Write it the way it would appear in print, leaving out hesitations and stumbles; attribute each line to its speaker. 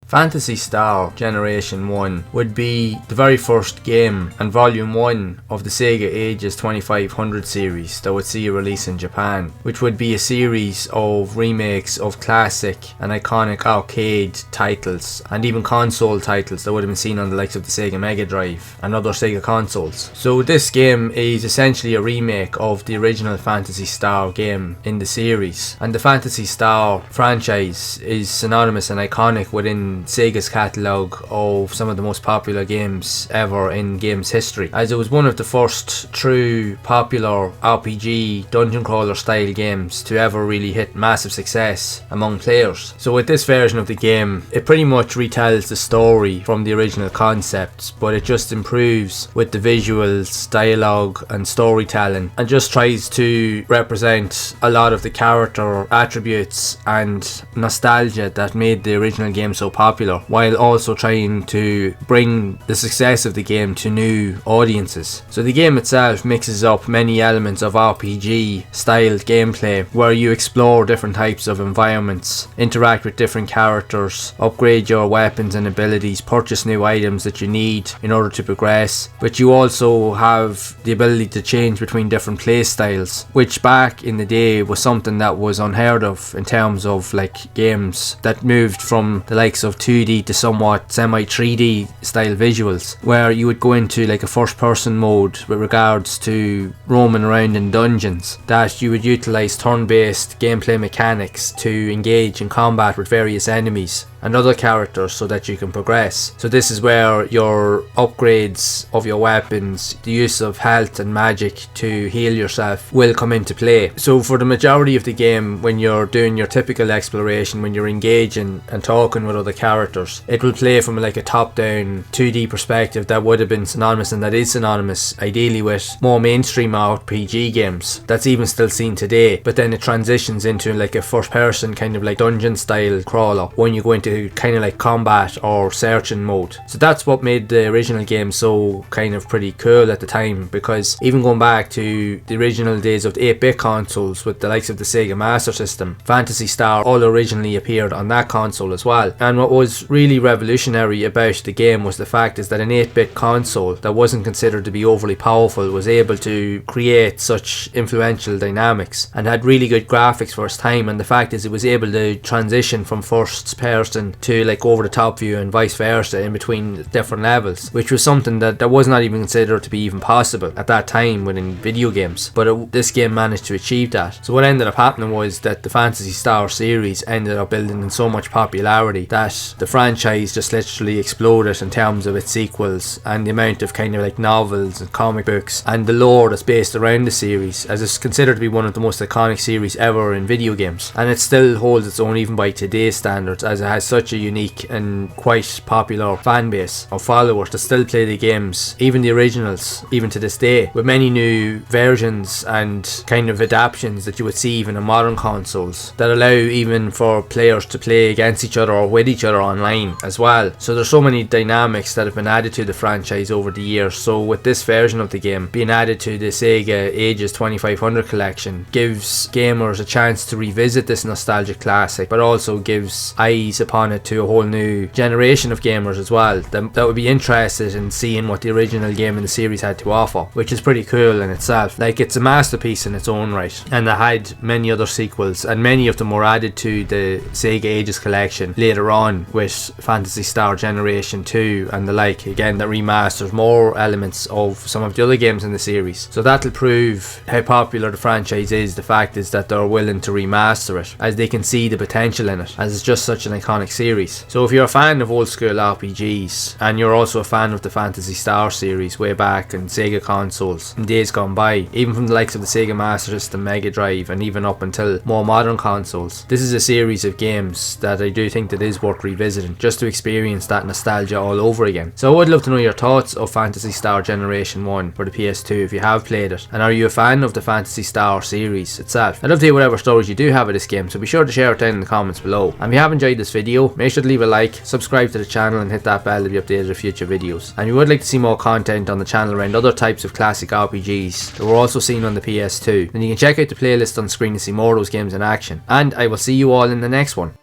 Speaker 1: Phantasy Star Generation 1 would be the very first game and volume 1 of the SEGA Ages 2500 series that would see a release in Japan, which would be a series of remakes of classic and iconic arcade titles and even console titles that would have been seen on the likes of the Sega Mega Drive and other Sega consoles. So this game is essentially a remake of the original Phantasy Star game in the series, and the Phantasy Star franchise is synonymous and iconic within Sega's catalogue of some of the most popular games ever in games history, as it was one of the first true popular RPG dungeon crawler style games to ever really hit massive success among players. So with this version of the game, it pretty much retells the story from the original concepts, but it just improves with the visuals, dialogue and storytelling, and just tries to represent a lot of the character attributes and nostalgia that made the original game so popular, while also trying to bring the success of the game to new audiences. So the game itself mixes up many elements of RPG styled gameplay, where you explore different types of environments, interact with different characters, upgrade your weapons and abilities, purchase new items that you need in order to progress, but you also have the ability to change between different play styles, which back in the day was something that was unheard of in terms of like games that moved from the likes of 2D to somewhat semi 3D style visuals, where you would go into like a first person mode with regards to roaming around in dungeons, that you would utilize turn based gameplay mechanics to engage in combat with various enemies and other characters so that you can progress. So this is where your upgrades of your weapons, the use of health and magic to heal yourself will come into play. So for the majority of the game, when you're doing your typical exploration, when you're engaging and talking with other characters, it will play from like a top down 2D perspective that would have been synonymous, and that is synonymous ideally with more mainstream RPG games that's even still seen today, but then it transitions into like a first person kind of like dungeon style crawler when you go into kind of like combat or searching mode. So that's what made the original game so kind of pretty cool at the time, because even going back to the original days of the 8-bit consoles with the likes of the Sega Master System, Phantasy Star all originally appeared on that console as well. And what was really revolutionary about the game was the fact is that an 8-bit console that wasn't considered to be overly powerful was able to create such influential dynamics and had really good graphics for its time, and the fact is it was able to transition from first person to like over the top view and vice versa in between different levels, which was something that was not even considered to be even possible at that time within video games, but this game managed to achieve that. So what ended up happening was that the Phantasy Star series ended up building in so much popularity that the franchise just literally exploded in terms of its sequels and the amount of kind of like novels and comic books and the lore that's based around the series, as it's considered to be one of the most iconic series ever in video games, and it still holds its own even by today's standards, as it has such a unique and quite popular fan base of followers that still play the games, even the originals, even to this day, with many new versions and kind of adaptions that you would see even in modern consoles that allow even for players to play against each other or with each other online as well. So there's so many dynamics that have been added to the franchise over the years. So with this version of the game being added to the Sega Ages 2500 collection, gives gamers a chance to revisit this nostalgic classic, but also gives eyes upon it to a whole new generation of gamers as well that would be interested in seeing what the original game in the series had to offer, which is pretty cool in itself. Like, it's a masterpiece in its own right, and it had many other sequels, and many of them were added to the Sega Ages collection later on with Phantasy Star Generation 2 and the like, again that remasters more elements of some of the other games in the series. So that'll prove how popular the franchise is. The fact is that they're willing to remaster it, as they can see the potential in it, as it's just such an iconic series. So if you're a fan of old school RPGs and you're also a fan of the Phantasy Star series way back in Sega consoles in days gone by, even from the likes of the Sega Master System, Mega Drive, and even up until more modern consoles, this is a series of games that I do think that is worth revisiting, just to experience that nostalgia all over again. So I would love to know your thoughts of Phantasy Star Generation 1 for the PS2 if you have played it, and are you a fan of the Phantasy Star series itself? I'd love to hear whatever stories you do have of this game, so be sure to share it down in the comments below. And if you have enjoyed this video, make sure to leave a like, subscribe to the channel and hit that bell to be updated with future videos. And if you would like to see more content on the channel around other types of classic RPGs that were also seen on the PS2, then you can check out the playlist on screen to see more of those games in action. And I will see you all in the next one.